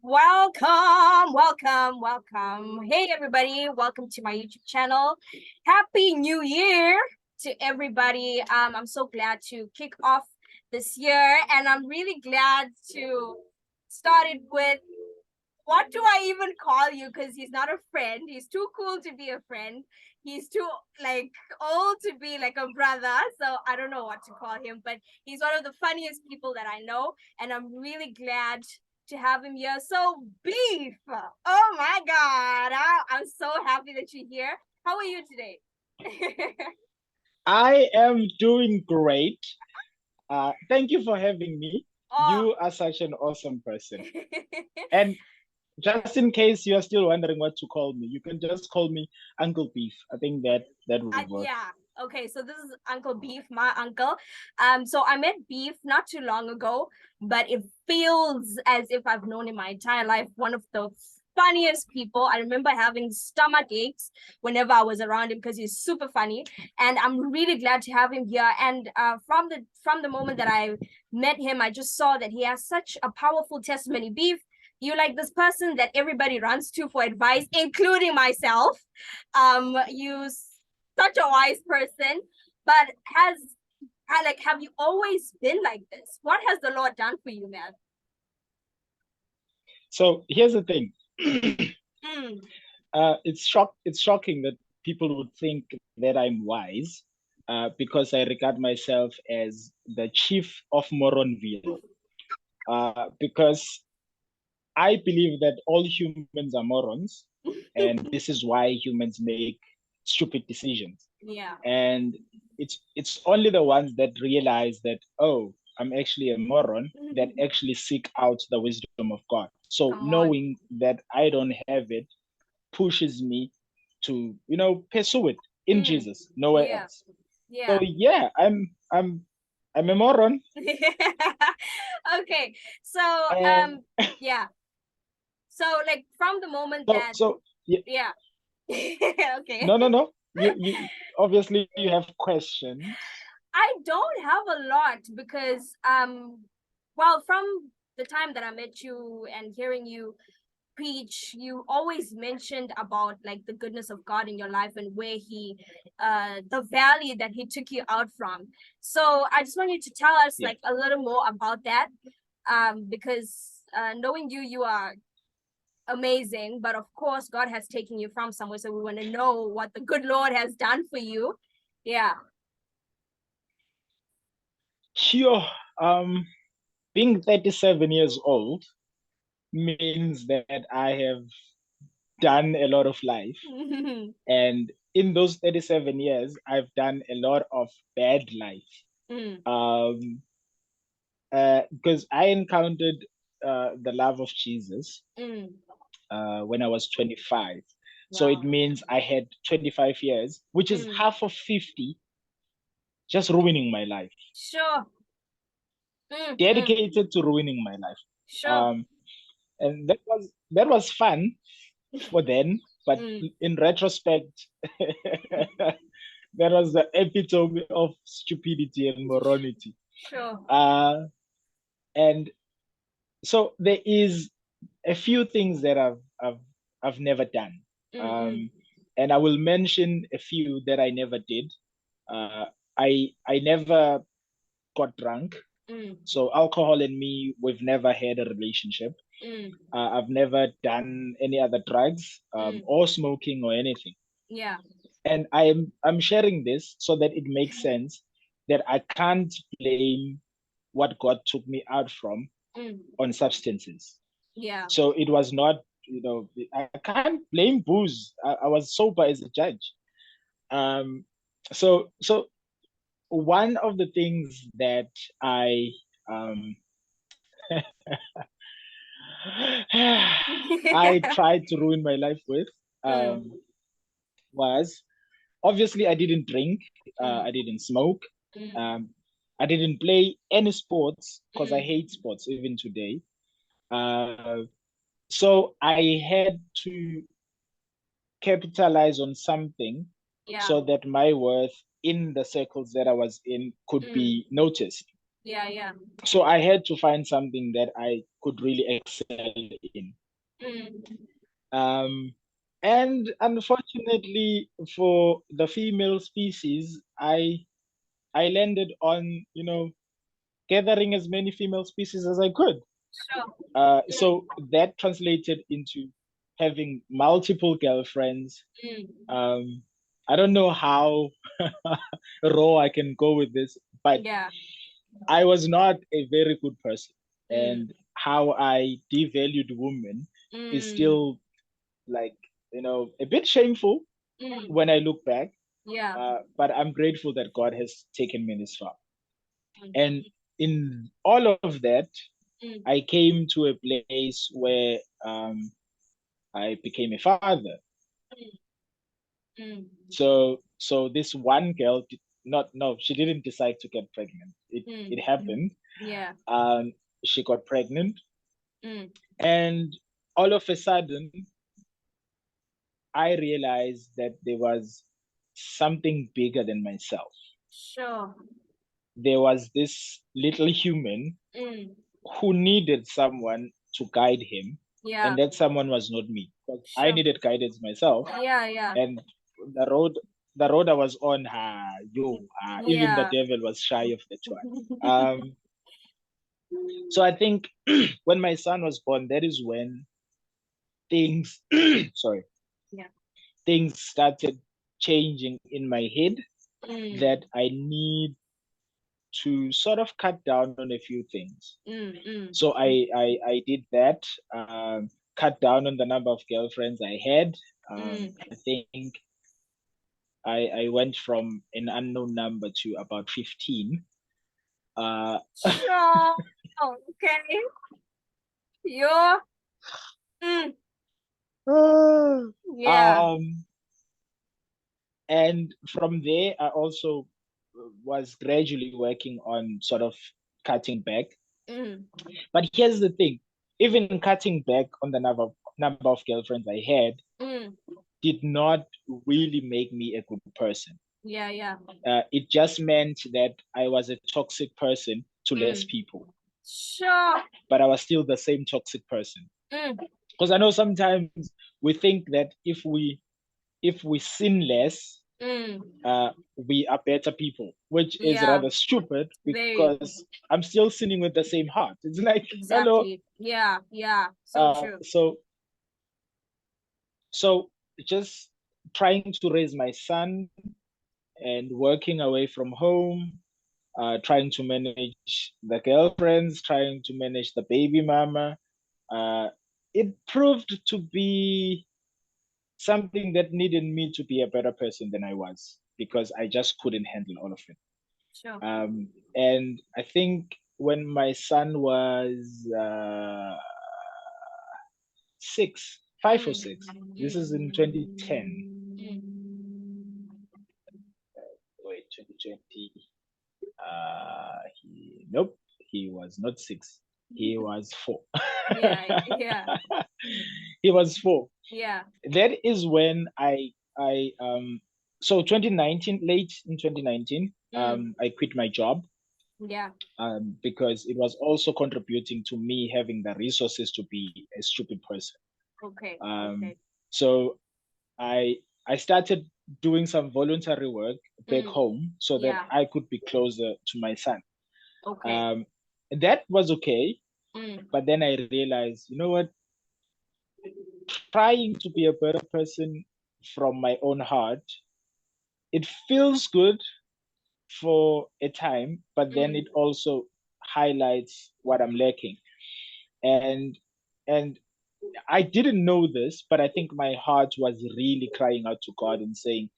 Welcome. Hey, everybody. Welcome to my YouTube channel. Happy New Year to everybody. I'm so glad to kick off this year, and I'm really glad to start it with what do I even call you? Because he's not a friend. He's too cool to be a friend. He's too like old to be like a brother. So I don't know what to call him, but he's one of the funniest people that I know, and I'm really glad to have him here. So Beef, oh my God, I'm so happy that you're here. How are you today? I am doing great. Thank you for having me. Oh. You are such an awesome person. And just in case you are still wondering what to call me, you can just call me Uncle Beef. I think that will work. Yeah. Okay, so this is Uncle Beef, my uncle. So I met Beef not too long ago, but it feels as if I've known him my entire life. One of the funniest people. I remember having stomach aches whenever I was around him because he's super funny, and I'm really glad to have him here. And from the moment that I met him, I just saw that he has such a powerful testimony. Beef, you like this person that everybody runs to for advice, including myself. You such a wise person, but have you always been like this? What has the Lord done for you, man? So here's the thing. Mm. It's shocking that people would think that I'm wise, because I regard myself as the chief of Moronville. Because I believe that all humans are morons, and this is why humans make stupid decisions. Yeah. And it's only the ones that realize that, oh, I'm actually a moron, that actually seek out the wisdom of God. So Come on. knowing that I don't have it pushes me to, pursue it in Jesus, nowhere Yeah. else. Yeah. So yeah, I'm a moron. Okay. So And yeah. So like from the moment so that so yeah, yeah. Okay. no. You obviously you have questions. I don't have a lot because well, from the time that I met you and hearing you preach, you always mentioned about like the goodness of God in your life and where he the valley that he took you out from. So I just want you to tell us Yeah. like a little more about that. Because knowing you, you are amazing, but of course God has taken you from somewhere. So we want to know what the good Lord has done for you. Yeah. Sure. Um, Being 37 years old means that I have done a lot of life. And in those 37 years, I've done a lot of bad life. Um, because I encountered the love of Jesus when I was 25. So it Wow. means I had 25 years, which is half of 50, just ruining my life, Sure. dedicated to ruining my life. Sure. Um, and that was fun for then, but in retrospect, that was the epitome of stupidity and morality. Sure. And so there is a few things that I've never done. Um, and I will mention a few that I never did. Uh, I never got drunk. So alcohol and me, we've never had a relationship. I've never done any other drugs, or smoking or anything. Yeah. And I'm sharing this so that it makes sense that I can't blame what God took me out from on substances. Yeah. So it was not, I can't blame booze. I was sober as a judge. Um, so one of the things that um, I tried to ruin my life with, was, obviously I didn't drink, I didn't smoke, um, I didn't play any sports because I hate sports even today. Uh, so I had to capitalize on something Yeah. so that my worth in the circles that I was in could be noticed. Yeah. So I had to find something that I could really excel in. Um, and unfortunately for the female species, I landed on, gathering as many female species as I could. Sure. So that translated into having multiple girlfriends. I don't know how raw I can go with this, but Yeah. I was not a very good person. Mm. And how I devalued women is still like, a bit shameful when I look back. Yeah. But I'm grateful that God has taken me this far. And in all of that, I came to a place where I became a father. So this one girl did not, no, she didn't decide to get pregnant. It happened. Yeah. She got pregnant, Mm. and all of a sudden, I realized that there was something bigger than myself. Sure. There was this little human who needed someone to guide him, Yeah. and that someone was not me. Because I Sure. needed guidance myself, Yeah. and the road the road I was on, even the Yeah. devil was shy of that one. So I think when my son was born, that is when things, sorry, Yeah. things started changing in my head, Mm. that I need to sort of cut down on a few things. So I did that, cut down on the number of girlfriends I had. I think I went from an unknown number to about 15. Sure. Okay. You're. Yeah. um, and from there, I also was gradually working on sort of cutting back. But here's the thing, even cutting back on the number of girlfriends I had did not really make me a good person. Yeah. It just meant that I was a toxic person to less people, Sure. but I was still the same toxic person. Because I know sometimes we think that if we sin less, we are better people, which is Yeah. rather stupid Very. because I'm still sinning with the same heart. It's like, hello. Exactly. Yeah. So true. So just trying to raise my son and working away from home, trying to manage the girlfriends, trying to manage the baby mama. It proved to be something that needed me to be a better person than I was, because I just couldn't handle all of it. Sure. And I think when my son was 5 or 6, this is in 2010. Wait, 2020. Nope, he was not 6. He was 4. Yeah. He was 4. Yeah. That is when so 2019, late in 2019, I quit my job. Yeah. Because it was also contributing to me having the resources to be a stupid person. Okay. So I started doing some voluntary work back home so that I could be closer to my son. Okay. That was okay, but then I realized, you know what? Trying to be a better person from my own heart, it feels good for a time, but then it also highlights what I'm lacking. And and I didn't know this, but I think my heart was really crying out to God and saying,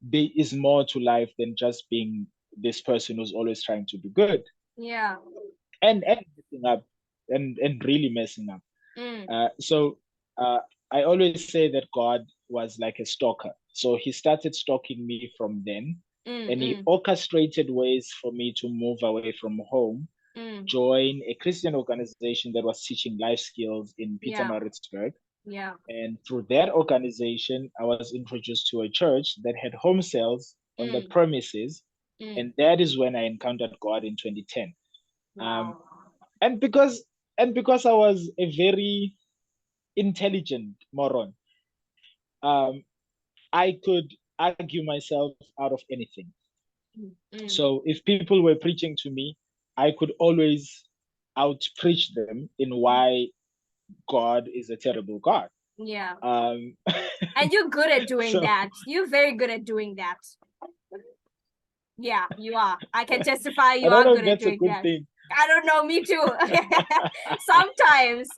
there is more to life than just being this person who's always trying to be good. Yeah. And messing up, and really messing up. So I always say that God was like a stalker. So he started stalking me from then, and he orchestrated ways for me to move away from home, join a Christian organization that was teaching life skills in Pietermaritzburg. Yeah. And through that organization, I was introduced to a church that had home sales on the premises. And that is when I encountered God in 2010. Wow. And because I was a very intelligent moron, um, I could argue myself out of anything. Mm. So if people were preaching to me, I could always out preach them in why God is a terrible God. Yeah. Um, And you're good at doing so that. You're very good at doing that. Yeah, you are. I can testify I you don't are know if good at that's a doing good that. thing. I don't know, me too. Sometimes.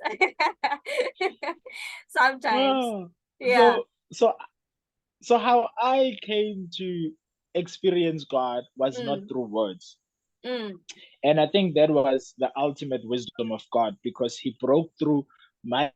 Sometimes. Oh, Yeah. so so so how I came to experience God was not Mm, through words. mm, And I think that was the ultimate wisdom of God because he broke through my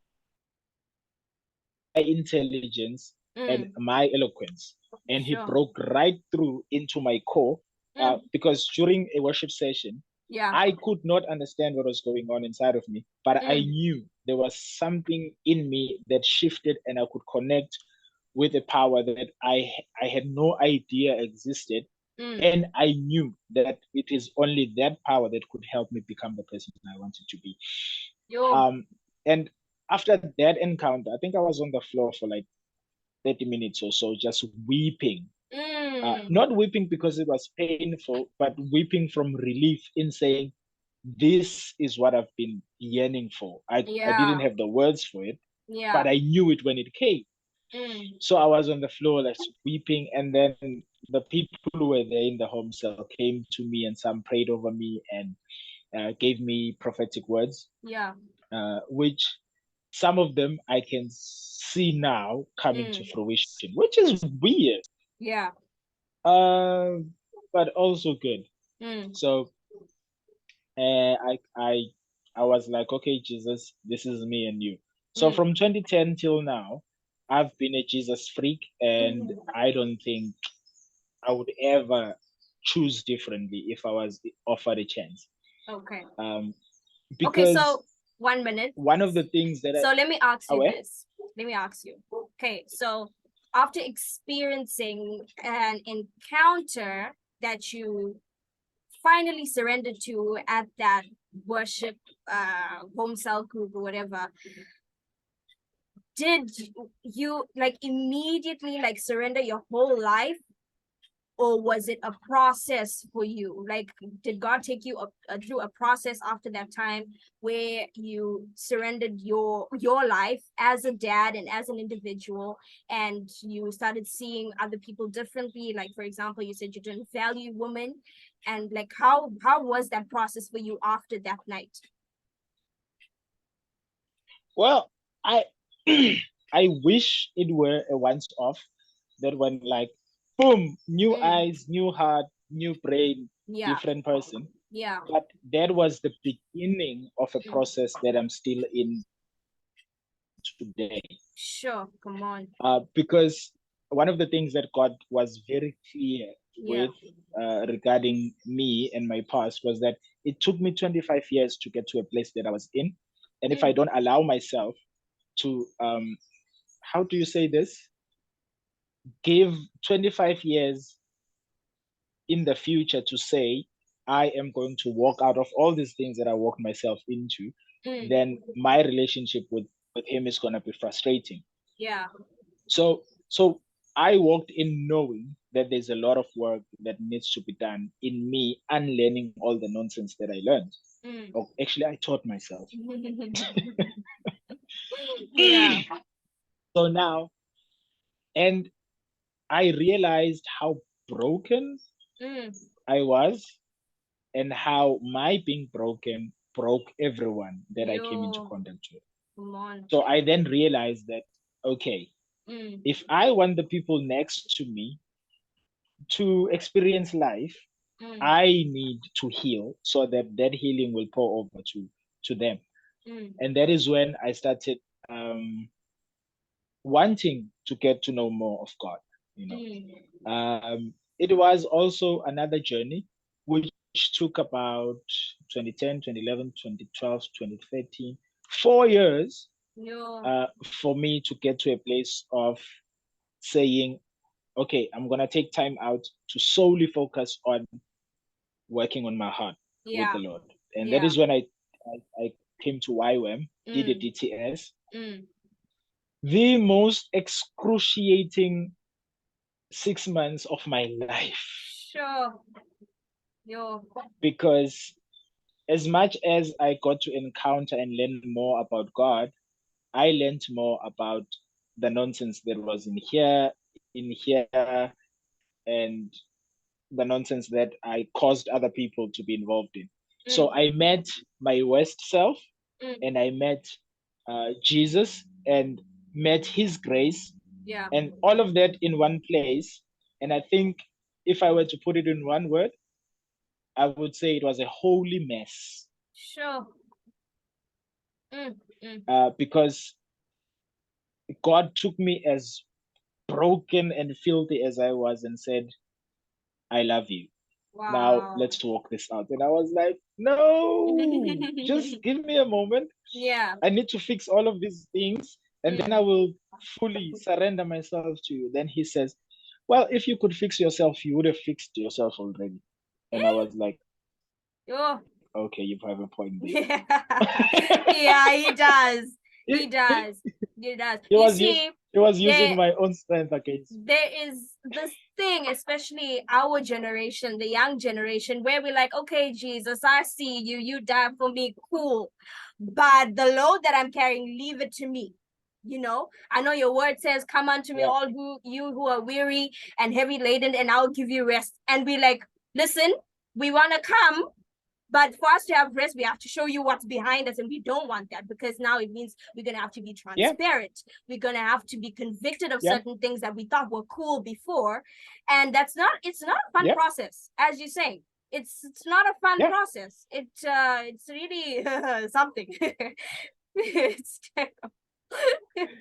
intelligence and mm. my eloquence. And he Sure. broke right through into my core Mm, because during a worship session, yeah. I could not understand what was going on inside of me, but I Mm, knew there was something in me that shifted and I could connect with a power that I had no idea existed. mm. And I knew that it is only that power that could help me become the person I wanted to be. Yo. Um, and after that encounter, I think I was on the floor for like 30 minutes or so, just weeping. Mm. Not weeping because it was painful, but weeping from relief in saying, this is what I've been yearning for. I didn't Yeah. have the words for it, but Yeah. I knew it when it came. Mm. So I was on the floor, like weeping, and then the people who were there in the home cell came to me and some prayed over me and gave me prophetic words, Yeah. which some of them I can see now coming to Mm. fruition, which is weird, Yeah. uh, but also good. Mm. So I was like, okay, Jesus, this is me and you. So Mm. from 2010 till now, I've been a Jesus freak, and Mm. I don't think I would ever choose differently if I was offered a chance. Okay. Um, Okay, because so 1 minute. one of the things that So let me ask you oh, this. Let me ask you. Okay, so after experiencing an encounter that you finally surrendered to at that worship home cell group or whatever, did you like immediately like surrender your whole life, or was it a process for you? Like, did God take you through a process after that time where you surrendered your life as a dad and as an individual, and you started seeing other people differently? Like, for example, you said you didn't value women, and like how was that process for you after that night? well, I I wish it were a once off that when like boom, new Mm, eyes, new heart, new brain, yeah, different person. yeah. But that was the beginning of a Mm, process that I'm still in today. sure, come on. Because one of the things that God was very clear Yeah. with regarding me and my past was that it took me 25 years to get to a place that I was in. And if I Mm, don't allow myself to, how do you say this? Give 25 years in the future to say, I am going to walk out of all these things that I walked myself into, mm, then my relationship with him is going to be frustrating. yeah. So I walked in knowing that there's a lot of work that needs to be done in me unlearning all the nonsense that I learned. Mm. Or actually, I taught myself. Yeah. So now, and I realized how broken Mm. I was and how my being broken broke everyone that I came into Yo, contact with. come on. So I then realized that, okay, Mm. if I want the people next to me to experience life, Mm. I need to heal so that that healing will pour over to them. Mm. And that is when I started wanting to get to know more of God. You Mm. know, it was also another journey which took about 2010, 2011, 2012, 2013, 4 years Yo. for me to get to a place of saying, okay, I'm gonna take time out to solely focus on working on my heart with Yeah. the Lord. And that is when I came to YWAM, did a Mm. DTS. Mm. The most excruciating 6 months of my life. Sure. Yo. Because as much as I got to encounter and learn more about God, I learned more about the nonsense that was in here, and the nonsense that I caused other people to be involved in. So I met my worst self, and I met Jesus and met his grace, Yeah. and all of that in one place. And I think if I were to put it in one word, I would say it was a holy mess. Sure. Because God took me as broken and filthy as I was and said, I love you. Wow. Now let's walk this out. And I was like, no, just give me a moment. Yeah. I need to fix all of these things, and then I will fully surrender myself to you. Then he says, well, if you could fix yourself, you would have fixed yourself already. And I was like, Oh. Okay, you have a point there. Yeah, he does. He does. He does. He was using my own strength against me. There is this thing, especially our generation, the young generation, where we're like, okay, Jesus, I see you. You died for me. Cool. But the load that I'm carrying, leave it to me. You know, I know your word says, come unto me, all you who are weary and heavy laden, and I'll give you rest. And we're like, listen, we want to come, but for us to have rest, we have to show you what's behind us, and we don't want that, because now it means we're going to have to be transparent. We're going to have to be convicted of certain things that we thought were cool before, and it's not a fun process, as you say. It's not a fun process. It's really something. It's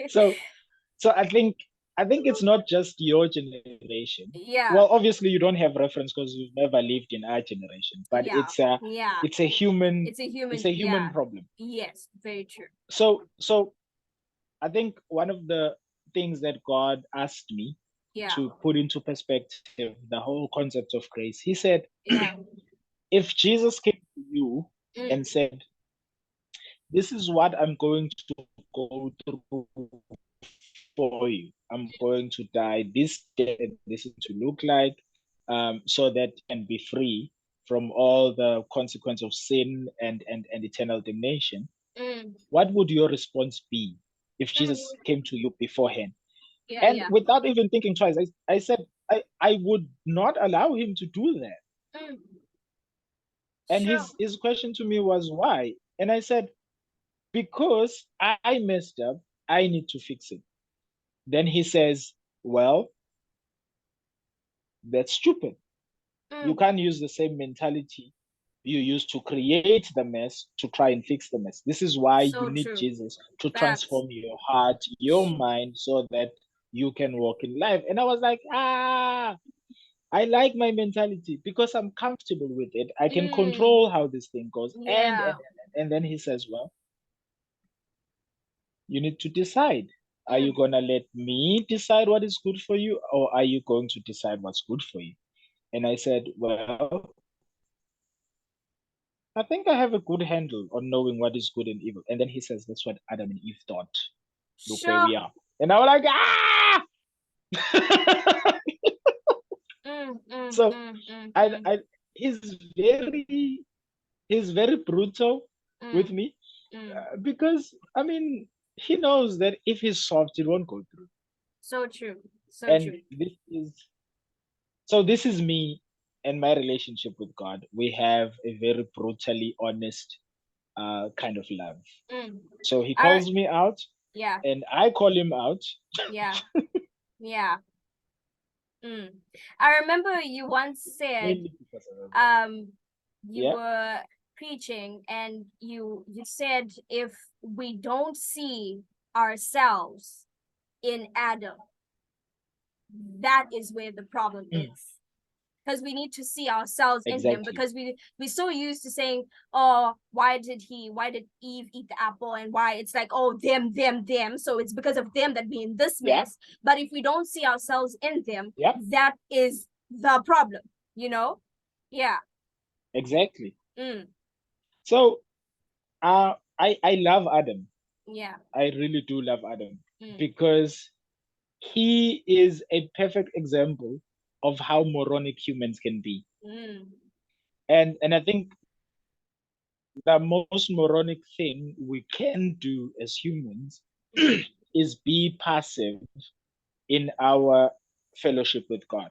so I think it's not just your generation. Yeah. Well, obviously you don't have reference because you've never lived in our generation, but it's a human problem. Yes, very true. So I think one of the things that God asked me to put into perspective the whole concept of grace, he said, if Jesus came to you and said, this is what I'm going to go through for you. I'm going to die this day, this is to look like, so that you can be free from all the consequence of sin and eternal damnation. What would your response be if Jesus came to you beforehand? Without even thinking twice, I said I would not allow him to do that. And his question to me was, why? And I said, because I messed up, I need to fix it. Then he says, well, that's stupid. You can't use the same mentality you used to create the mess to try and fix the mess. This is why you need Jesus to transform your heart, your mind, so that you can walk in life. And I was like, I like my mentality because I'm comfortable with it. I can control how this thing goes. And then he says, well, you need to decide. Are you going to let me decide what is good for you, or are you going to decide what's good for you? And I said, well, I think I have a good handle on knowing what is good and evil. And then he says, that's what Adam and Eve thought. Look where we are. And I was like, So he's very brutal with me, because I mean, he knows that if he's soft, it won't go through. So true. So true. This is me and my relationship with God. We have a very brutally honest kind of love. So he calls me out, and I call him out. I remember you once said, you were preaching, and you said, if we don't see ourselves in Adam, that is where the problem is. Because we need to see ourselves in him, because we're so used to saying, oh, why did Eve eat the apple, and why it's like, oh, them, so it's because of them that we're in this mess. But if we don't see ourselves in them, that is the problem, you know? Exactly. So I love Adam. Yeah. I really do love Adam Mm. because he is a perfect example of how moronic humans can be. Mm. And I think the most moronic thing we can do as humans is be passive in our fellowship with God.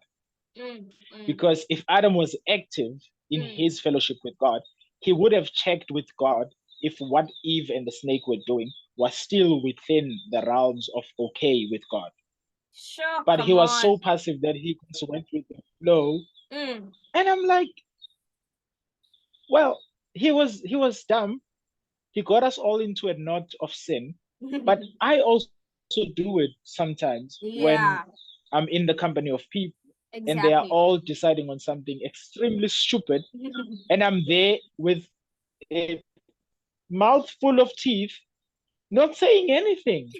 Mm. Mm. Because if Adam was active in Mm. his fellowship with God, he would have checked with God if what Eve and the snake were doing was still within the realms of okay with God. Sure, But he come was on. so passive that he just went with the flow. Mm. And I'm like, well, he was dumb. He got us all into a knot of sin. But I also do it sometimes when Yeah, I'm in the company of people and they are exactly. all deciding on something extremely stupid, and I'm there with a mouth full of teeth, not saying anything.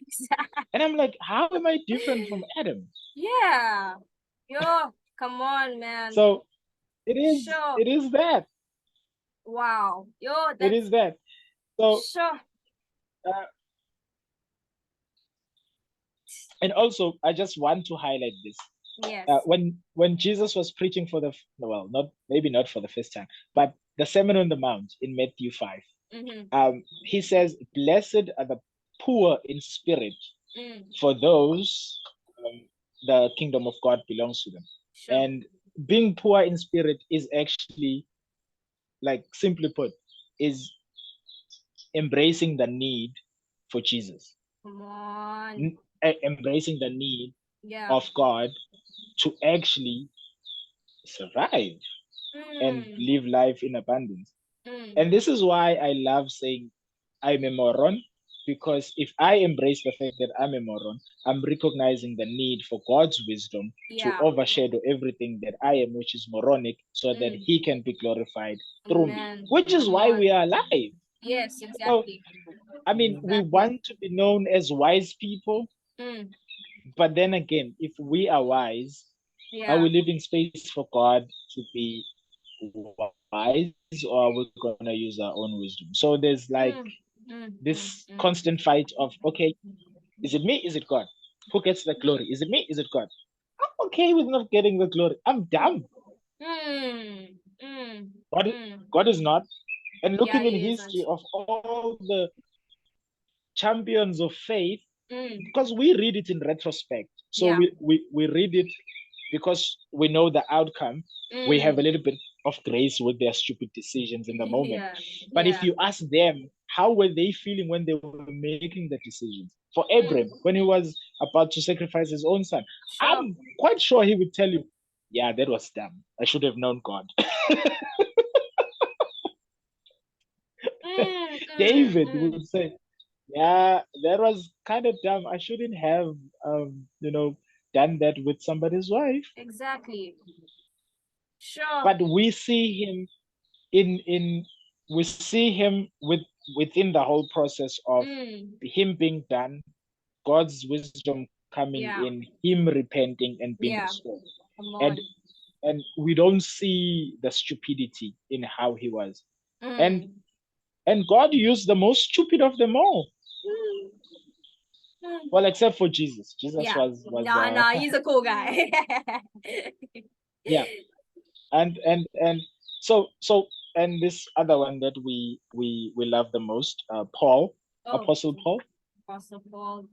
And I'm like, how am I different from Adam? Yeah. Yo, come on, man. So it is, Sure. it is that. Wow. Yo, It that's is that. So, sure. uh, and also, I just want to highlight this. Yes. When Jesus was preaching for the, well, not maybe not for the first time, but the Sermon on the Mount in Matthew 5, he says, "Blessed are the poor in spirit, for those the kingdom of God belongs to them." Sure. And being poor in spirit is actually, like simply put, is embracing the need for Jesus, Come on. embracing the need Yeah. of God to actually survive and Mm. live life in abundance. Mm. And this is why I love saying I'm a moron, because if I embrace the fact that I'm a moron, I'm recognizing the need for God's wisdom to Yeah. overshadow everything that I am, which is moronic, so that He can be glorified through me, Amen. which is Come why on. we are alive. Yes, So, exactly. I mean, we want to be known as wise people, Mm. but then again, if we are wise, are Yeah. we leaving space for God to be wise, or are we gonna use our own wisdom? So there's like this constant fight of, okay, is it me? Is it God? Who gets the glory? Is it me? Is it God? I'm okay with not getting the glory. I'm dumb. Mm. Mm. God, Mm. God is not. And Yeah, looking in he isn't. history of all the champions of faith, Mm. because we read it in retrospect. So Yeah. we read it because we know the outcome. We have a little bit of grace with their stupid decisions in the moment. Yeah. But if Yeah. you ask them, how were they feeling when they were making the decisions? For Abraham, when he was about to sacrifice his own son, Sure. I'm quite sure he would tell you, yeah, that was dumb. I should have known God. David would say, yeah, that was kind of dumb. I shouldn't have, done that with somebody's wife. Exactly. Sure. But we see him in we see him within the whole process of him being done, God's wisdom coming Yeah. in, him repenting and being Yeah. restored. Come And on. and we don't see the stupidity in how he was. And God used the most stupid of them all. Well, except for Jesus. Jesus Yeah. was No, he's a cool guy. yeah. And so and this other one that we love the most, Paul, Apostle Paul. Apostle Paul.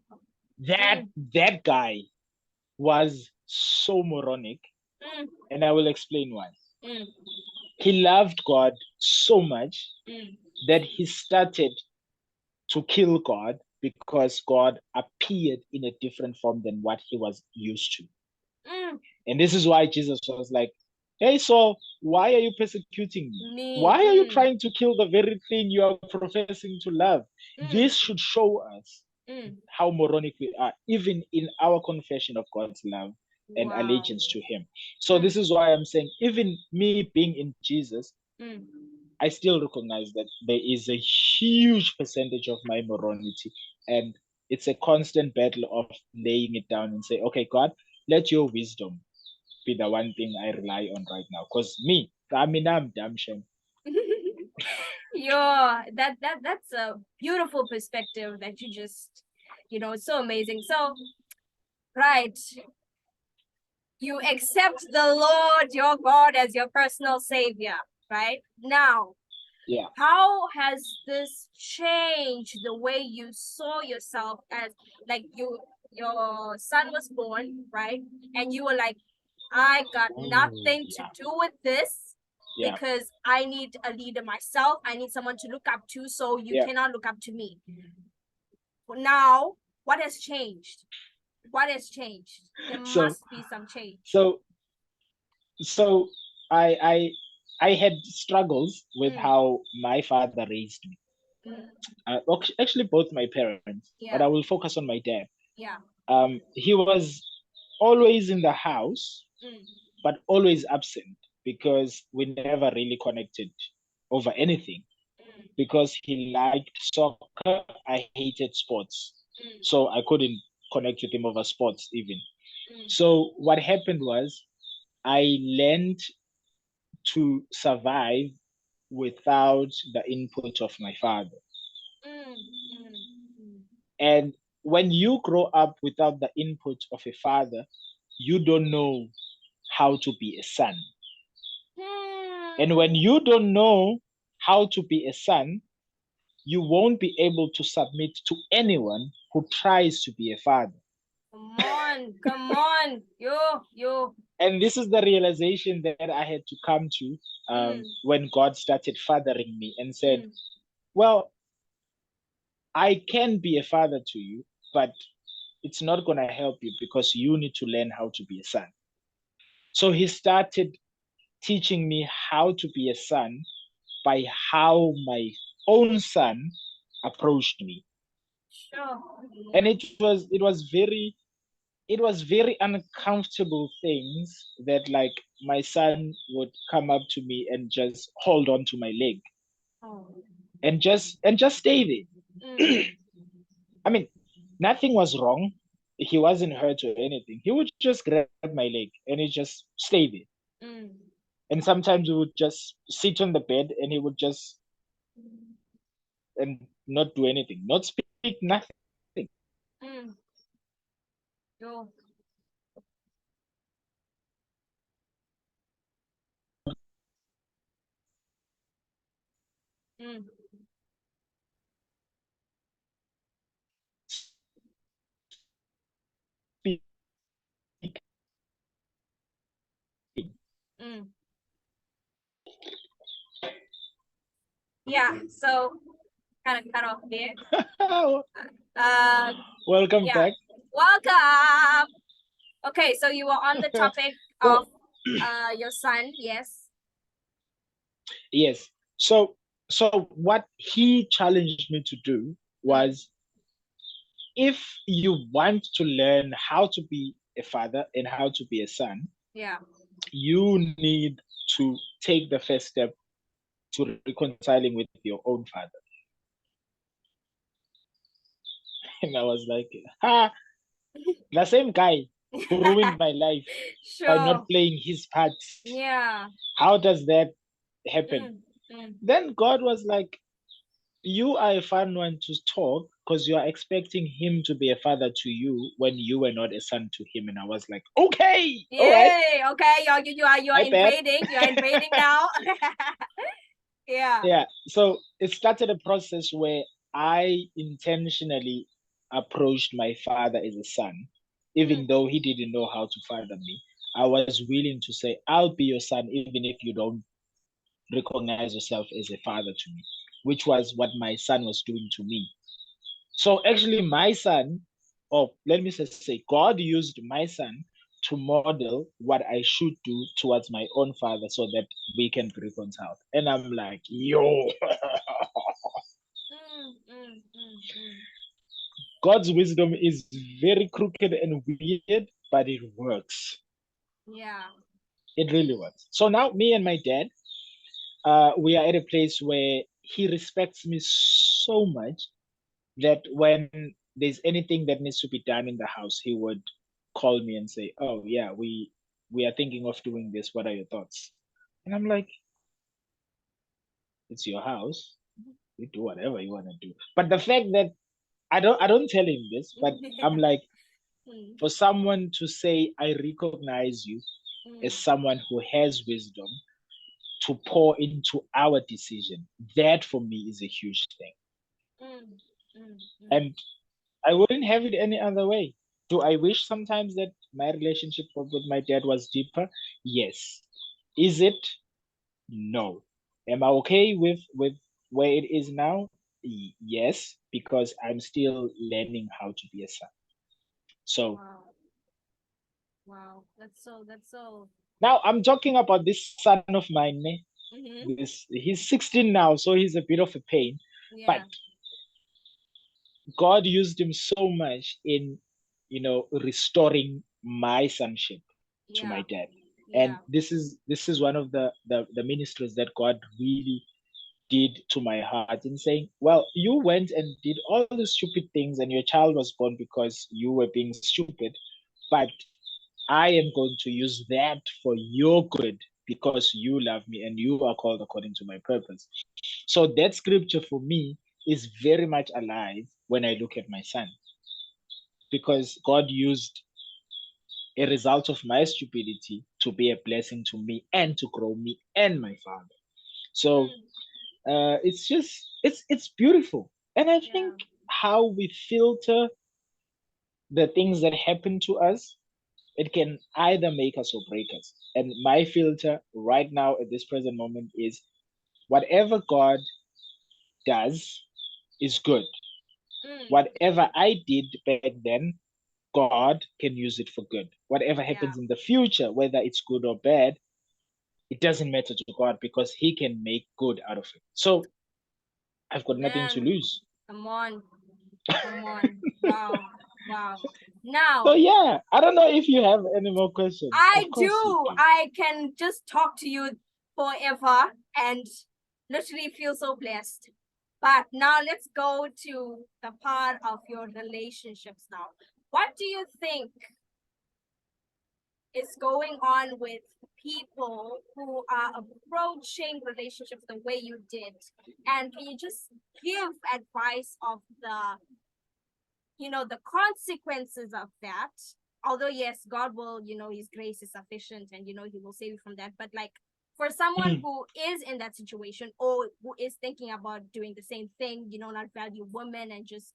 That guy was so moronic, and I will explain why. He loved God so much that he started to kill God because God appeared in a different form than what he was used to. And this is why Jesus was like, hey, Saul, why are you persecuting me? Why are you trying to kill the very thing you are professing to love? This should show us how moronic we are, even in our confession of God's love and allegiance to him. So this is why I'm saying, even me being in Jesus, I still recognize that there is a huge percentage of my morality, and it's a constant battle of laying it down and say, okay, God, let your wisdom be the one thing I rely on right now. Because me, I mean, I'm damn shame. Yeah, that's a beautiful perspective that you just, it's so amazing. So, right, you accept the Lord your God as your personal savior, right? Now, Yeah. how has this changed the way you saw yourself as, like, your son was born, right? And you were like, I got Oh, nothing to yeah. do with this Yeah. because I need a leader myself. I need someone to look up to, so you Yeah. cannot look up to me. Now, what has changed? What has changed? There So must be some change. so so I had struggles with Mm, how my father raised me. mm, Actually, both my parents, but yeah, I will focus on my dad. yeah. He was always in the house, Mm, but always absent because we never really connected over anything. mm, Because he liked soccer, I hated sports, mm, so I couldn't connect with him over sports even. mm, So what happened was I learned to survive without the input of my father. mm, mm, mm. And when you grow up without the input of a father, you don't know how to be a son. And when Hmm. you don't know how to be a son, you won't be able to submit to anyone who tries to be a father. Come on. Yo. And this is the realization that I had to come to Mm, when God started fathering me and said, mm, well, I can be a father to you, but it's not going to help you because you need to learn how to be a son. So he started teaching me how to be a son by how my own son approached me. sure. And it was very uncomfortable things that, like, my son would come up to me and just hold on to my leg Oh. and just stay Mm, there. I mean, nothing was wrong. He wasn't hurt or anything. He would just grab my leg and he just stay there. mm, And sometimes we would just sit on the bed and he would just and not do anything, not speak, nothing. mm, yo. Mm, Speaking. mm. Yeah, so kind of cut off there. Uh, Welcome yeah. back. Welcome. Okay, so you were on the topic of So your son, yes. yes. So what he challenged me to do Mm, was, if you want to learn how to be a father and how to be a son, yeah. you need to take the first step to reconciling with your own father. And I was like, the same guy who ruined my life by Sure. not playing his part. Yeah. How does that happen? Mm, mm, Then God was like, you are a fun one to talk because you are expecting him to be a father to you when you were not a son to him. And I was like, okay, all right, yay. Okay, you are my bad. invading. You are invading now. Yeah. Yeah. So it started a process where I intentionally approached my father as a son, even Mm, though he didn't know how to father me. I was willing to say, I'll be your son, even if you don't recognize yourself as a father to me, which was what my son was doing to me. So actually, my son, or let me just say, God used my son to model what I should do towards my own father so that we can be reconciled. And I'm like, yo, mm. God's wisdom is very crooked and weird, but it works. Yeah. It really works. So now, me and my dad, we are at a place where he respects me so much that when there's anything that needs to be done in the house, he would call me and say, "Oh yeah, we are thinking of doing this. What are your thoughts?" And I'm like, "It's your house. you do whatever you want to do. But the fact that I don't tell him this, but I'm like, Mm, for someone to say, I recognize you as mm, someone who has wisdom to pour into our decision, that for me is a huge thing. mm, mm, mm. And I wouldn't have it any other way. Do I wish sometimes that my relationship with my dad was deeper? Yes. Is it? No. Am I okay with where it is now? Yes, because I'm still learning how to be a son. So Wow. Wow. That's so. now I'm talking about this son of mine. Mm-hmm. This he's 16 now, so he's a bit of a pain. But Yeah. God used him so much in, restoring my sonship to my Yeah. dad. And Yeah. this is one of the ministries that God really did to my heart in saying, well, you went and did all the stupid things and your child was born because you were being stupid, but I am going to use that for your good because you love me and you are called according to my purpose. So that scripture for me is very much alive when I look at my son, because God used a result of my stupidity to be a blessing to me and to grow me and my father. So Mm, it's beautiful. And I yeah. think how we filter the things that happen to us, it can either make us or break us. And my filter right now at this present moment is whatever God does is good. Mm, Whatever I did back then, God can use it for good. Whatever yeah. happens in the future, whether it's good or bad, it doesn't matter to God because He can make good out of it. So I've got nothing to Man, lose. come on. Come on. Wow. Wow. So Now, yeah, I don't know if you have any more questions. I Of course you do. do. I can just talk to you forever and literally feel so blessed. But now let's go to the part of your relationships now. What do you think is going on with people who are approaching relationships the way you did? And can you just give advice of the consequences of that? Although yes, God will, his grace is sufficient and he will save you from that. But like for someone Mhm. who is in that situation or who is thinking about doing the same thing, not value women and just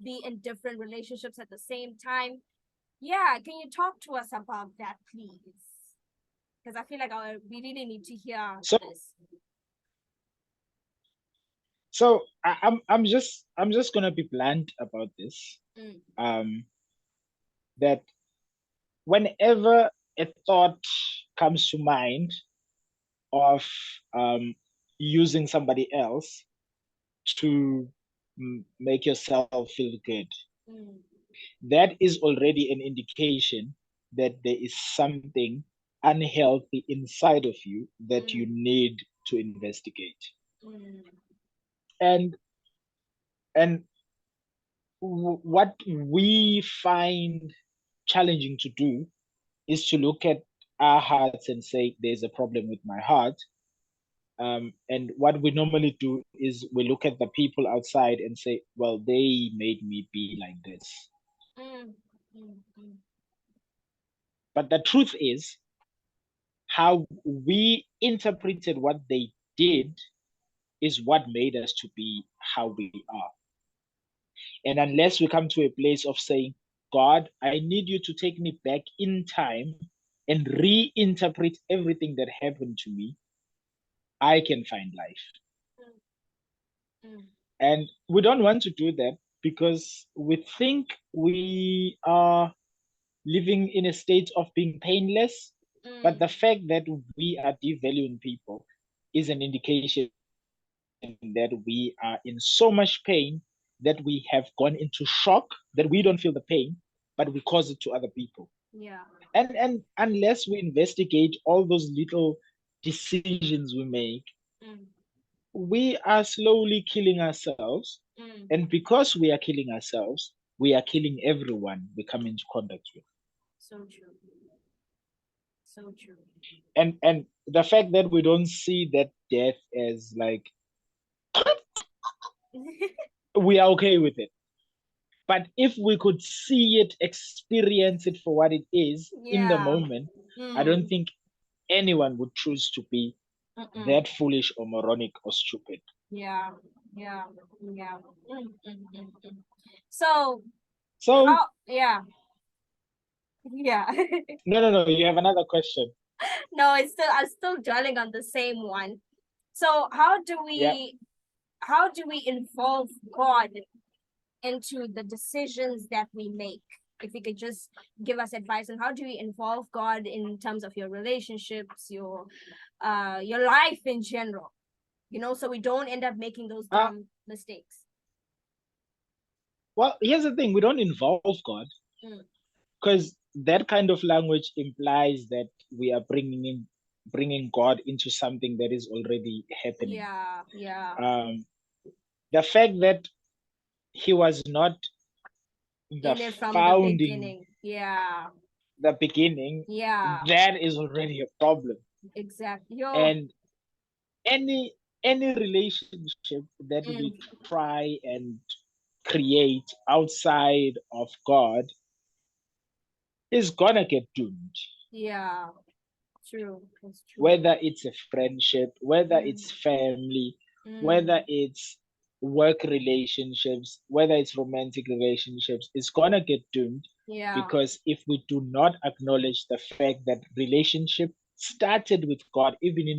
be in different relationships at the same time. Yeah, can you talk to us about that, please? Because I feel like we really need to hear So this. I'm just gonna be blunt about this. Mm, That whenever a thought comes to mind of um using somebody else to make yourself feel good, mm, that is already an indication that there is something unhealthy inside of you that you mm, need to investigate. mm, And and what we find challenging to do is to look at our hearts and say there's a problem with my heart. And what we normally do is we look at the people outside and say, well, they made me be like this. mm, mm, mm. But the truth is, how we interpreted what they did is what made us to be how we are. And unless we come to a place of saying, God, I need you to take me back in time and reinterpret everything that happened to me, I can find life. Mm, And we don't want to do that because we think we are living in a state of being painless. But the mm, fact that we are devaluing people is an indication that we are in so much pain that we have gone into shock, that we don't feel the pain, but we cause it to other people. yeah. And unless we investigate all those little decisions we make, Mm, we are slowly killing ourselves. mm. And because we are killing ourselves, we are killing everyone we come into contact with. So true. So true. And the fact that we don't see that death as like we are okay with it. But if we could see it, experience it for what it is in the Yeah. moment, I don't think anyone would choose to be that foolish or moronic or stupid. Yeah. Yeah. Yeah. So So, how? Yeah. Yeah. no, you have another question. No, it's still I'm still dwelling on the same one. So Yeah. how do we involve God into the decisions that we make? If you could just give us advice on how do we involve God in terms of your relationships, your life in general, so we don't end up making those Uh, dumb mistakes. well, here's the thing: we don't involve God Mm. because that kind of language implies that we are bringing God into something that is already happening. Yeah, yeah. The fact that he was not the In it from the founding, beginning. Yeah, the beginning, yeah, that is already a problem. exactly. Yo. And any any relationship that we Mm. try and create outside of God is gonna get doomed. Yeah, true. That's true. Whether it's a friendship, whether Mm. it's family, whether Mm. it's work relationships, whether it's romantic relationships, it's gonna get doomed Yeah. because if we do not acknowledge the fact that relationship started with God, even in